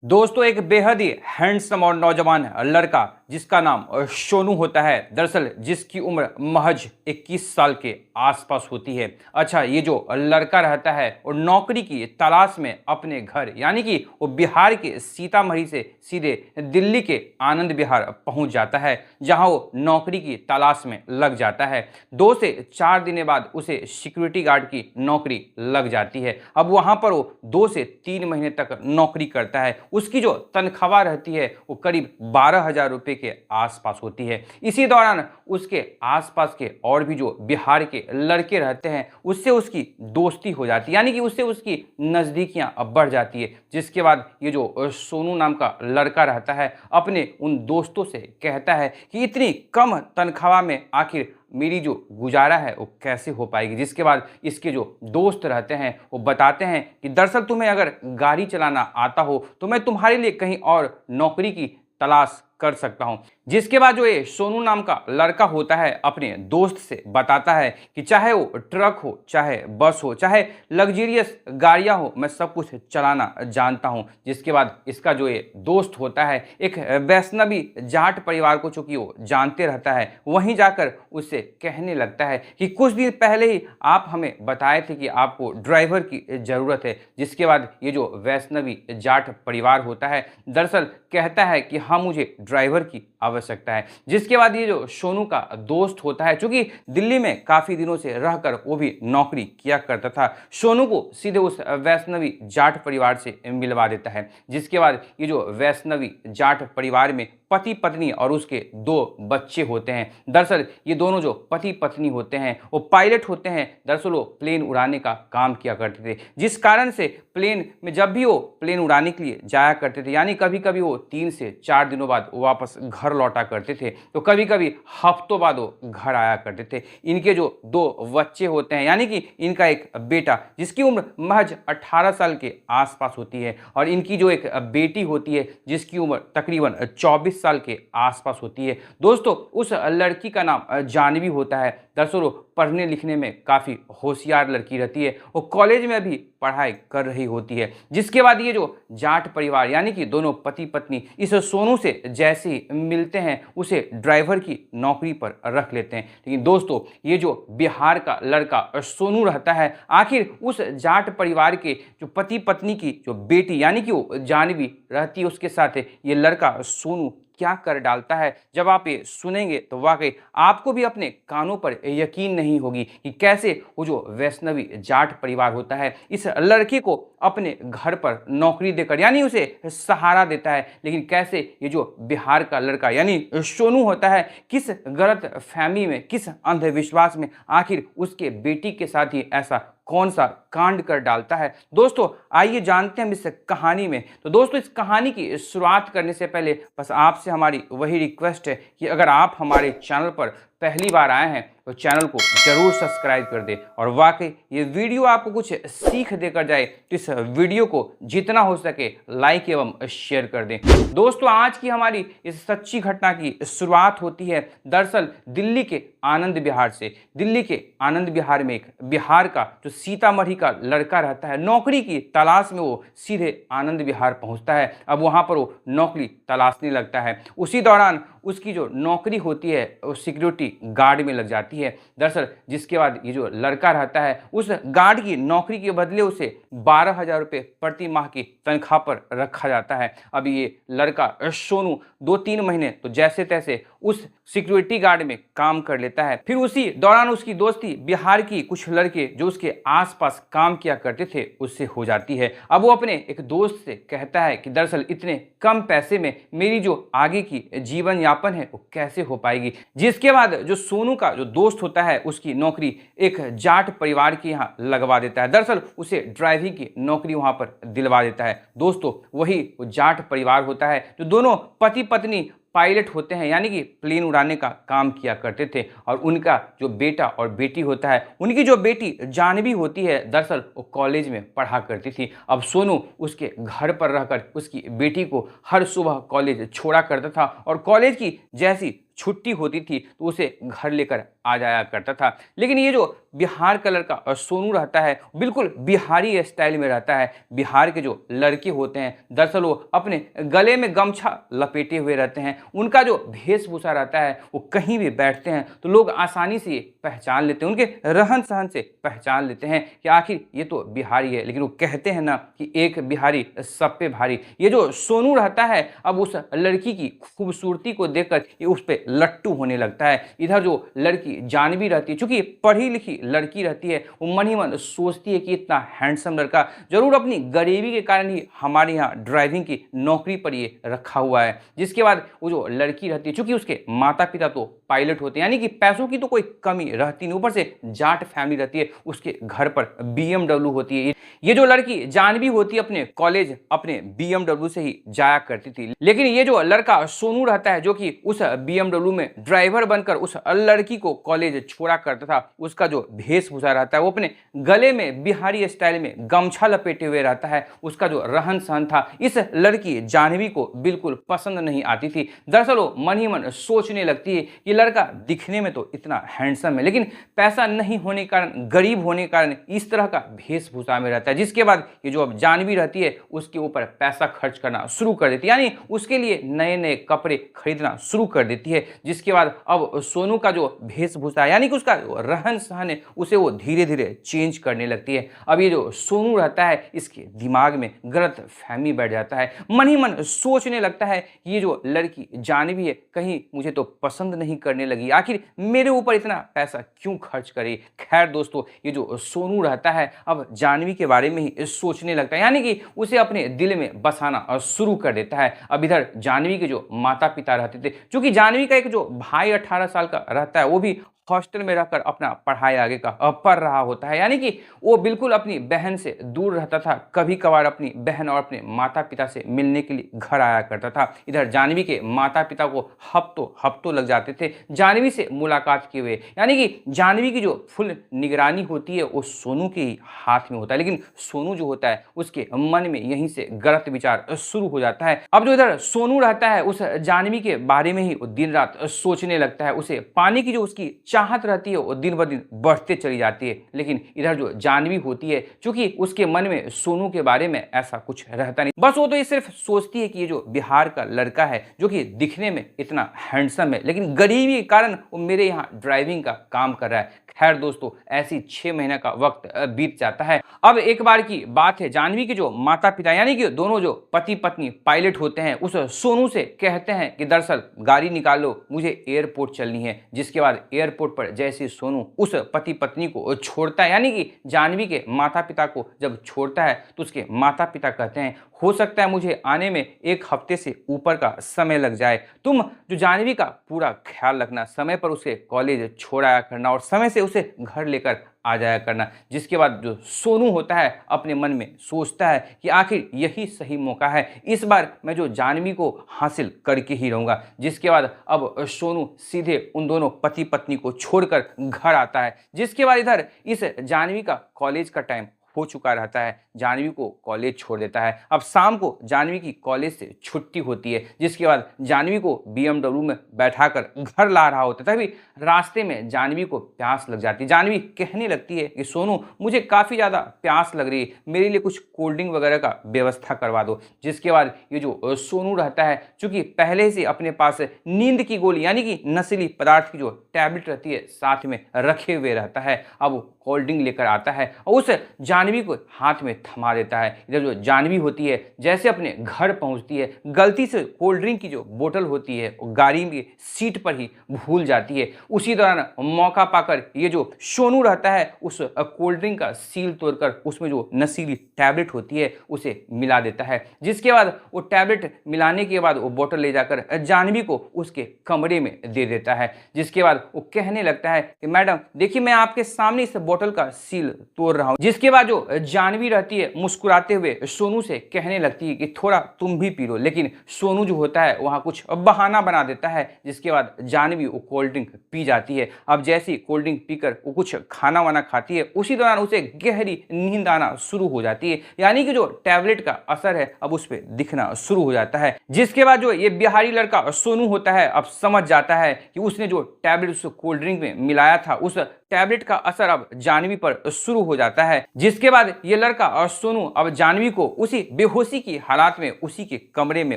दोस्तों एक बेहद ही हैंडसम और नौजवान लड़का जिसका नाम सोनू होता है। दरअसल जिसकी उम्र महज 21 साल के आसपास होती है। अच्छा, ये जो लड़का रहता है और नौकरी की तलाश में अपने घर यानी कि वो बिहार के सीतामढ़ी से सीधे दिल्ली के आनंद विहार पहुंच जाता है, जहां वो नौकरी की तलाश में लग जाता है। 2 से 4 दिन बाद उसे सिक्योरिटी गार्ड की नौकरी लग जाती है। अब वहां पर वो 2 से 3 महीने तक नौकरी करता है। उसकी जो तनख्वाह रहती है वो करीब 12,000 रुपये के आसपास होती है। इसी दौरान उसके आसपास के और भी जो बिहार के लड़के रहते हैं उससे उसकी दोस्ती हो जाती है, यानी कि उससे उसकी नज़दीकियां बढ़ जाती है। जिसके बाद ये जो सोनू नाम का लड़का रहता है अपने उन दोस्तों से कहता है कि इतनी कम तनख्वाह में आखिर मेरी जो गुजारा है वो कैसे हो पाएगी। जिसके बाद इसके जो दोस्त रहते हैं वो बताते हैं कि दरअसल तुम्हें अगर गाड़ी चलाना आता हो तो मैं तुम्हारे लिए कहीं और नौकरी की तलाश कर सकता हूं। जिसके बाद जो ये सोनू नाम का लड़का होता है अपने दोस्त से बताता है कि चाहे वो ट्रक हो, चाहे बस हो, चाहे लग्जरियस गाड़ियां हो, मैं सब कुछ चलाना जानता हूं। जिसके बाद इसका जो ये दोस्त होता है एक वैष्णवी जाट परिवार को चूंकि वो जानते रहता है, वहीं जाकर उससे कहने लगता है कि कुछ दिन पहले ही आप हमें बताए थे कि आपको ड्राइवर की ज़रूरत है। जिसके बाद ये जो वैष्णवी जाट परिवार होता है दरअसल कहता है कि हाँ, मुझे ड्राइवर की आवश्यकता है। जिसके बाद ये जो सोनू का दोस्त होता है, चूंकि दिल्ली में काफी दिनों से रहकर वो भी नौकरी किया करता था, सोनू को सीधे उस वैष्णवी जाट परिवार से मिलवा देता है। जिसके बाद ये जो वैष्णवी जाट परिवार में पति पत्नी और उसके 2 बच्चे होते हैं। दरअसल ये दोनों जो पति पत्नी होते हैं वो पायलट होते हैं। दरअसल वो प्लेन उड़ाने का काम किया करते थे, जिस कारण से प्लेन में जब भी वो प्लेन उड़ाने के लिए जाया करते थे, यानी कभी कभी वो 3 से 4 दिनों बाद वापस घर लौटा करते थे, तो कभी कभी हफ्तों बाद वो घर आया करते थे। इनके जो 2 बच्चे होते हैं, यानी कि इनका एक बेटा जिसकी उम्र महज 18 साल के आसपास होती है, और इनकी जो एक बेटी होती है जिसकी उम्र तकरीबन 24 साल के आसपास होती है। दोस्तों उस लड़की का नाम जानवी होता है। दरअसल वो पढ़ने लिखने में काफ़ी होशियार लड़की रहती है, वो कॉलेज में भी पढ़ाई कर रही होती है। जिसके बाद ये जो जाट परिवार यानी कि दोनों पति पत्नी इस सोनू से जैसे ही मिलते हैं उसे ड्राइवर की नौकरी पर रख लेते हैं। लेकिन दोस्तों ये जो बिहार का लड़का सोनू रहता है, आखिर उस जाट परिवार के जो पति पत्नी की जो बेटी यानी कि वो जानवी रहती है उसके साथ ये लड़का सोनू क्या कर डालता है, जब आप ये सुनेंगे तो वाकई आपको भी अपने कानों पर यकीन नहीं होगी कि कैसे वो जो वैष्णवी जाट परिवार होता है इस लड़के को अपने घर पर नौकरी देकर यानी उसे सहारा देता है। लेकिन कैसे ये जो बिहार का लड़का यानी सोनू होता है किस गलत फहमी में, किस अंधविश्वास में आखिर उसके बेटी के साथ ही ऐसा कौन सा कांड कर डालता है। दोस्तों आइए जानते हैं इस कहानी में। तो दोस्तों इस कहानी की शुरुआत करने से पहले बस आपसे हमारी वही रिक्वेस्ट है कि अगर आप हमारे चैनल पर पहली बार आए हैं तो चैनल को जरूर सब्सक्राइब कर दें, और वाकई ये वीडियो आपको कुछ सीख देकर जाए तो इस वीडियो को जितना हो सके लाइक एवं शेयर कर दें। दोस्तों आज की हमारी इस सच्ची घटना की शुरुआत होती है दरअसल दिल्ली के आनंद विहार से। दिल्ली के आनंद विहार में एक बिहार का जो सीतामढ़ी का लड़का रहता है, नौकरी की तलाश में वो सीधे आनंद विहार पहुंचता है। अब वहां पर वो नौकरी तलाशने लगता है। उसी दौरान उसकी जो नौकरी होती है वो सिक्योरिटी गार्ड में लग जाती है। दरअसल जिसके बाद ये जो लड़का रहता है उस गार्ड की नौकरी के बदले उसे 12,000 रुपये प्रति माह की तनख्वाह पर रखा जाता है। अब ये लड़का सोनू 2-3 महीने तो जैसे तैसे उस सिक्योरिटी गार्ड में काम कर लेता है। फिर उसी दौरान उसकी दोस्ती बिहार की कुछ लड़के जो उसके आसपास काम किया करते थे उससे हो जाती है। अब वो अपने एक दोस्त से कहता है कि दरअसल इतने कम पैसे में मेरी जो आगे की जीवन यापन है वो कैसे हो पाएगी। जिसके बाद जो सोनू का जो दोस्त होता है उसकी नौकरी एक जाट परिवार के यहाँ लगवा देता है। दरअसल उसे ड्राइविंग की नौकरी वहां पर दिलवा देता है। दोस्तों वही वो जाट परिवार होता है जो दोनों पति पत्नी पायलट होते हैं, यानी कि प्लेन उड़ाने का काम किया करते थे, और उनका जो बेटा और बेटी होता है, उनकी जो बेटी जानवी होती है दरअसल वो कॉलेज में पढ़ा करती थी। अब सोनू उसके घर पर रहकर उसकी बेटी को हर सुबह कॉलेज छोड़ा करता था, और कॉलेज की जैसी छुट्टी होती थी तो उसे घर लेकर आ जाया करता था। लेकिन ये जो बिहार का लड़का सोनू रहता है, बिल्कुल बिहारी स्टाइल में रहता है। बिहार के जो लड़के होते हैं दरअसल वो अपने गले में गमछा लपेटे हुए रहते हैं। उनका जो वेशभूषा रहता है, वो कहीं भी बैठते हैं तो लोग आसानी से पहचान लेते हैं, उनके रहन सहन से पहचान लेते हैं कि आखिर ये तो बिहारी है। लेकिन वो कहते हैं ना कि एक बिहारी सब पे भारी। ये जो सोनू रहता है, अब उस लड़की की खूबसूरती को देखकर ये उस पे लट्टू होने लगता है। इधर जो लड़की जानवी रहती है, चूंकि पढ़ी लिखी लड़की रहती है, वो मन ही मन सोचती है कि इतना हैंडसम लड़का जरूर अपनी गरीबी के कारण ही हमारे यहाँ ड्राइविंग की नौकरी पर ये रखा हुआ है। जिसके बाद वो जो लड़की रहती है, चूंकि उसके माता पिता तो पायलट होते हैं, यानी कि पैसों की तो कोई कमी रहती नहीं, ऊपर से जाट फैमिली रहती है, उसके घर पर BMW होती है। ये जो लड़की जानवी होती है अपने कॉलेज अपने BMW से ही जाया करती थी। लेकिन ये जो लड़का सोनू रहता है, जो कि उस BMW में ड्राइवर बनकर उस लड़की को कॉलेज छोड़ा करता था, उसका जो वेशभूषा रहता है, वो अपने गले में बिहारी स्टाइल में गमछा लपेटे हुए रहता है। उसका जो रहन सहन था, इस लड़की जानवी को बिल्कुल पसंद नहीं आती थी। दरअसल वो मन ही मन सोचने लगती है कि लड़का दिखने में तो इतना हैंडसम है, लेकिन पैसा नहीं होने के कारण, गरीब होने के कारण इस तरह का वेशभूषा में रहता है। जिसके बाद ये जो अब जानवी रहती है, उसके ऊपर पैसा खर्च करना शुरू कर देती है, यानी उसके लिए नए नए कपड़े खरीदना शुरू कर देती है। जिसके बाद अब सोनू का जो वेशभूषा है, यानी कि उसका जो रहन सहन है, उसे वो धीरे धीरे चेंज करने लगती है। अब ये जो सोनू रहता है, इसके दिमाग में गलत फहमी बैठ जाता है। मन ही मन सोचने लगता है कि ये जो लड़की जानवी है, कहीं मुझे तो पसंद नहीं करने लगी, आखिर मेरे ऊपर इतना पैसा क्यों खर्च करे। खैर दोस्तों, ये जो सोनू रहता है अब जानवी के बारे में ही सोचने लगता है, यानी कि उसे अपने दिल में बसाना शुरू कर देता है। अब इधर जानवी के जो माता पिता रहते थे, क्योंकि जानवी का एक जो भाई 18 साल का रहता है, वो भी हॉस्टल में रहकर अपना पढ़ाई आगे का पढ़ रहा होता है, यानी कि वो बिल्कुल अपनी बहन से दूर रहता था। कभी कभार अपनी बहन और अपने माता पिता से मिलने के लिए घर आया करता था। इधर जानवी के माता पिता को हफ्तों लग जाते थे जानवी से मुलाकात किए हुए, यानी कि जानवी की जो फुल निगरानी होती है वो सोनू के ही हाथ में होता है। लेकिन सोनू जो होता है, उसके मन में यहीं से गलत विचार शुरू हो जाता है। अब जो इधर सोनू रहता है, उस जानवी के बारे में ही वो दिन रात सोचने लगता है। उसे पाने की जो उसकी चाहत रहती है, वो दिन ब दिन बढ़ते चली जाती है। लेकिन इधर जो जानवी होती है, चूंकि उसके मन में सोनू के बारे में ऐसा कुछ रहता नहीं, बस वो तो ये सिर्फ सोचती है कि ये जो बिहार का लड़का है, जो कि दिखने में इतना हैंडसम है, लेकिन गरीबी के कारण वो मेरे यहाँ ड्राइविंग का काम कर रहा है। खैर दोस्तों, ऐसी 6 महीने का वक्त बीत जाता है। अब एक बार की बात है, जानवी के जो माता पिता, यानी कि दोनों जो पति पत्नी पायलट होते हैं, उस सोनू से कहते हैं कि दरअसल गाड़ी निकालो, मुझे एयरपोर्ट चलनी है। जिसके बाद एयरपोर्ट पर जैसे सोनू उस पति पत्नी को छोड़ता है, यानी कि जानवी के माता पिता को जब छोड़ता है, तो उसके माता पिता कहते हैं हो सकता है मुझे आने में 1 हफ्ते से ऊपर का समय लग जाए, तुम जो जानवी का पूरा ख्याल रखना, समय पर उसे कॉलेज छोड़ाया करना और समय से उसे घर लेकर आ जाया करना। जिसके बाद जो सोनू होता है, अपने मन में सोचता है कि आखिर यही सही मौका है, इस बार मैं जो जानवी को हासिल करके ही रहूंगा। जिसके बाद अब सोनू सीधे उन दोनों पति पत्नी को छोड़कर घर आता है। जिसके बाद इधर इस जानवी का कॉलेज का टाइम हो चुका रहता है, जानवी को कॉलेज छोड़ देता है। अब शाम को जानवी की कॉलेज से छुट्टी होती है। जिसके बाद जानवी को BMW में बैठाकर घर ला रहा होता है, तभी रास्ते में जानवी को प्यास लग जाती है। जानवी कहने लगती है कि सोनू, मुझे काफ़ी ज़्यादा प्यास लग रही है, मेरे लिए कुछ कोल्ड ड्रिंक वगैरह का व्यवस्था करवा दो। जिसके बाद ये जो सोनू रहता है, चूँकि पहले से अपने पास नींद की गोली, यानी कि नशीली पदार्थ की जो टैबलेट रहती है, साथ में रखे हुए रहता है। अब कोल्ड ड्रिंक लेकर आता है और उस जानवी को हाथ में थमा देता है। इधर जो जानवी होती है, जैसे अपने घर पहुंचती है, गलती से कोल्ड ड्रिंक की जो बोतल होती है वो गाड़ी में सीट पर ही भूल जाती है। उसी दौरान मौका पाकर ये जो सोनू रहता है, उस कोल्ड ड्रिंक का सील तोड़कर उसमें जो नशीली टैबलेट होती है उसे मिला देता है। जिसके बाद वो टैबलेट मिलाने के बाद वो बोतल ले जाकर जानवी को उसके कमरे में दे देता है। जिसके बाद वो कहने लगता है कि मैडम देखिए, मैं आपके सामने इस बोतल का सील तोड़ रहा हूँ। जिसके बाद जो जो जानवी रहती है मुस्कुराते हुए सोनू से कहने लगती है कि थोड़ा तुम भी पी लो, लेकिन सोनू जो होता है वहाँ कुछ बहाना बना देता है, जिसके बाद जानवी वो कोल्ड ड्रिंक पी जाती है। अब जैसे ही कोल्ड ड्रिंक पीकर वो कुछ खाना वाना खाती है, उसी दौरान उसे गहरी नींद आना शुरू हो जाती है, यानी कि जो टैबलेट का असर है अब उस पर दिखना शुरू हो जाता है। जिसके बाद जो ये बिहारी लड़का सोनू होता है अब समझ जाता है कि उसने जो टैबलेट उस कोल्ड ड्रिंक में मिलाया था, उस टैबलेट का असर अब जानवी पर शुरू हो जाता है। जिसके बाद ये लड़का और सोनू अब जानवी को उसी बेहोशी की हालात में उसी के कमरे में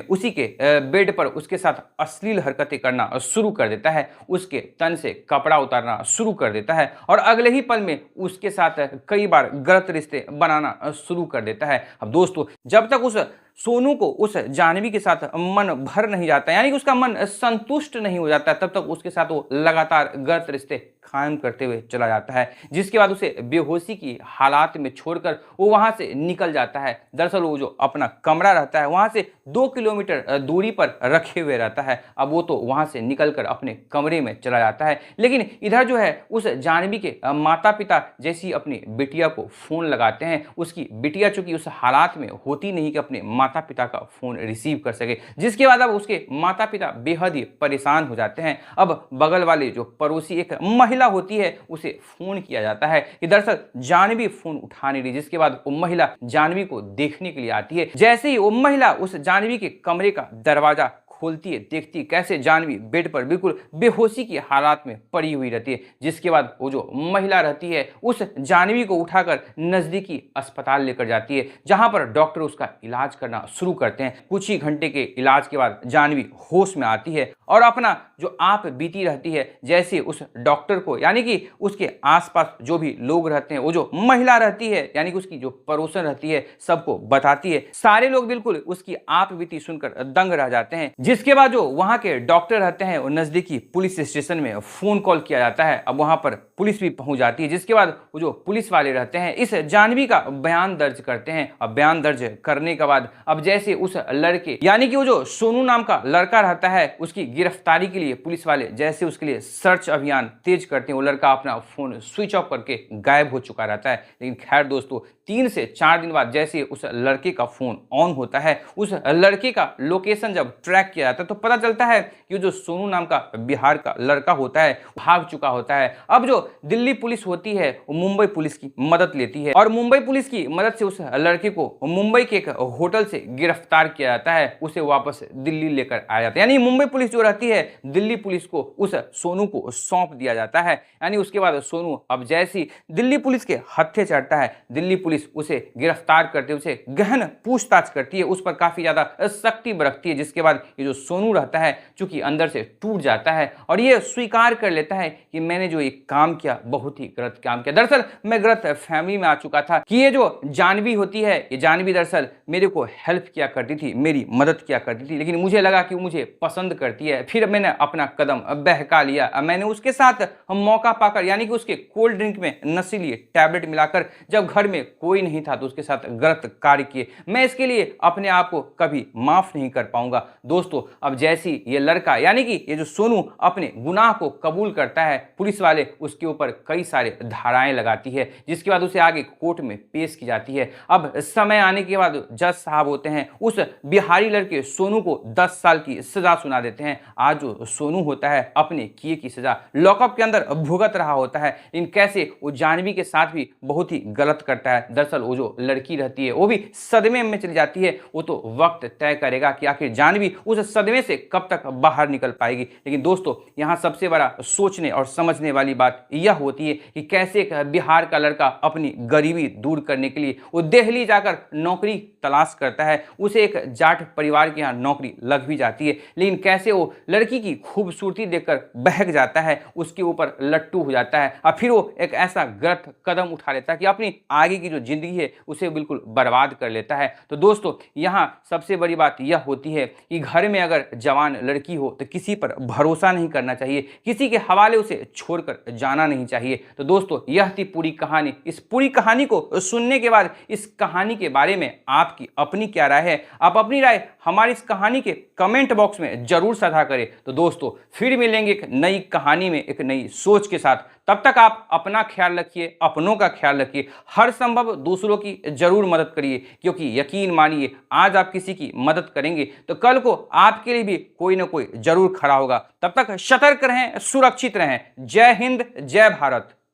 उसी के बेड पर उसके साथ अश्लील हरकतें करना शुरू कर देता है, उसके तन से कपड़ा उतारना शुरू कर देता है और अगले ही पल में उसके साथ कई बार गलत रिश्ते बनाना शुरू कर देता है। अब दोस्तों, जब तक उस सोनू को उस जानवी के साथ मन भर नहीं जाता, यानी कि उसका मन संतुष्ट नहीं हो जाता, तब तक उसके साथ वो लगातार गलत रिश्ते कायम करते हुए चला जाता है। जिसके बाद उसे बेहोशी की हालात में छोड़कर वो वहां से निकल जाता है। दरअसल वो जो अपना कमरा रहता है वहां से 2 किलोमीटर दूरी पर रखे हुए रहता है। अब वो तो वहां से निकलकर अपने कमरे में चला जाता है, लेकिन इधर जो है उस जानवी के माता पिता जैसी अपनी बिटिया को फोन लगाते हैं, उसकी बिटिया चूंकि उस हालात में होती नहीं कि अपने माता पिता का फोन रिसीव कर सके। जिसके बाद अब उसके माता पिता बेहद ही परेशान हो जाते हैं। अब बगल वाले जो पड़ोसी एक महिला होती है उसे फोन किया जाता है कि दरअसल जानवी फोन उठा नहीं रही। जिसके बाद वो महिला जानवी को देखने के लिए आती है। जैसे ही वो महिला उस जानवी के कमरे का दरवाजा खोलती है, देखती है कैसे जानवी बेड पर बिल्कुल बेहोशी की हालात में पड़ी हुई रहती है। जिसके बाद वो जो महिला रहती है उस जानवी को उठाकर नजदीकी अस्पताल लेकर जाती है, जहां पर डॉक्टर उसका इलाज करना शुरू करते हैं। कुछ ही घंटे के इलाज के बाद जानवी होश में आती है और अपना जो आप बीती रहती है जैसे उस डॉक्टर को, यानी कि उसके आसपास जो भी लोग रहते हैं, वो जो महिला रहती है यानी कि उसकी जो पड़ोसन रहती है, सबको बताती है। सारे लोग बिल्कुल उसकी आप बीती सुनकर दंग रह जाते हैं। जिसके बाद जो वहां के डॉक्टर रहते हैं, नजदीकी पुलिस स्टेशन में फोन कॉल किया जाता है। अब वहां पर पुलिस भी पहुंच जाती है। जिसके बाद वो जो पुलिस वाले रहते हैं इस जानवी का बयान दर्ज करते हैं। अब बयान दर्ज करने के बाद अब जैसे उस लड़के यानी कि वो जो सोनू नाम का लड़का रहता है उसकी गिरफ्तारी के लिए पुलिस वाले जैसे उसके लिए सर्च अभियान तेज करते हैं, वो लड़का अपना फोन स्विच ऑफ करके गायब हो चुका रहता है। लेकिन खैर दोस्तों, 3 से 4 दिन बाद जैसे उस लड़के का फोन ऑन होता है, उस लड़के का लोकेशन जब ट्रैक किया जाता है तो पता चलता है कि जो सोनू नाम का बिहार का लड़का होता है भाग चुका होता है। अब जो दिल्ली पुलिस होती है वो मुंबई पुलिस की मदद लेती है और मुंबई पुलिस की मदद से उस लड़के को मुंबई के एक होटल से गिरफ्तार किया जाता है, उसे वापस दिल्ली लेकर आया जाता है। यानी मुंबई पुलिस जो रहती है दिल्ली पुलिस को उस सोनू को सौंप दिया जाता है। यानी उसके बाद सोनू अब जैसी दिल्ली पुलिस के हत्थे चढ़ता है, दिल्ली पुलिस उसे गिरफ्तार करते उसे गहन पूछताछ करती है, उस पर काफी ज्यादा सख्ती बरतती है। जिसके बाद ये जो सोनू रहता है चूंकि अंदर से टूट जाता है और ये स्वीकार कर लेता है कि मैंने जो एक काम किया बहुत ही गलत काम किया। दरअसल मैं गलत फैमिली में आ चुका था कि ये जो जानवी होती है, ये जानवी दरअसल मेरे को हेल्प किया करती थी, मेरी मदद किया करती थी, लेकिन मुझे लगा कि वो मुझे पसंद करती है। फिर मैंने अपना कदम बहका लिया। मैंने उसके साथ मौका पाकर यानी कि उसके कोल्ड ड्रिंक में नशीली टैबलेट मिलाकर जब घर में कोई नहीं था तो उसके साथ गलत कार्य किए। मैं इसके लिए अपने आप को कभी माफ नहीं कर पाऊंगा। दोस्तों, अब जैसी ये लड़का यानी कि ये जो सोनू अपने गुनाह को कबूल करता है, पुलिस वाले उसके ऊपर कई सारे धाराएं लगाती है, जिसके बाद उसे आगे कोर्ट में पेश की जाती है। अब समय आने के बाद जज साहब होते हैं उस बिहारी लड़के सोनू को 10 साल की सजा सुना देते हैं। आज जो सोनू होता है अपने किए की सजा लॉकअप के अंदर भुगत रहा होता है। इन कैसे वो जानवी के साथ भी बहुत ही गलत करता है। दरअसल वो जो लड़की रहती है वो भी सदमे में चली जाती है। वो तो वक्त तय करेगा कि आखिर जानवी उस सदमे से कब तक बाहर निकल पाएगी। लेकिन दोस्तों, यहाँ सबसे बड़ा सोचने और समझने वाली बात यह होती है कि कैसे एक बिहार का लड़का अपनी गरीबी दूर करने के लिए वो दिल्ली जाकर नौकरी तलाश करता है। उसे एक जाट परिवार के यहाँ नौकरी लग भी जाती है, लेकिन कैसे वो लड़की की खूबसूरती देखकर बहक जाता है, उसके ऊपर लट्टू हो जाता है और फिर वो एक ऐसा गलत कदम उठा लेता है कि अपनी आगे की जो जिंदगी है उसे बिल्कुल बर्बाद कर लेता है। तो दोस्तों, यहाँ सबसे बड़ी बात यह होती है कि घर में अगर जवान लड़की हो तो किसी पर भरोसा नहीं करना चाहिए, किसी के हवाले उसे छोड़कर जाना नहीं चाहिए। तो दोस्तों, यह थी पूरी कहानी। इस पूरी कहानी को सुनने के बाद इस कहानी के बारे में आपकी अपनी क्या राय है? आप अपनी राय हमारी इस कहानी के कमेंट बॉक्स में जरूर साझा करें। तो दोस्तों, फिर मिलेंगे एक नई कहानी में एक नई सोच के साथ। तब तक आप अपना ख्याल रखिए, अपनों का ख्याल रखिए। हर संभव आप दूसरों की जरूर मदद करिए, क्योंकि यकीन मानिए आज आप किसी की मदद करेंगे तो कल को आपके लिए भी कोई ना कोई जरूर खड़ा होगा। तब तक सतर्क रहें, सुरक्षित रहें। जय हिंद, जय भारत।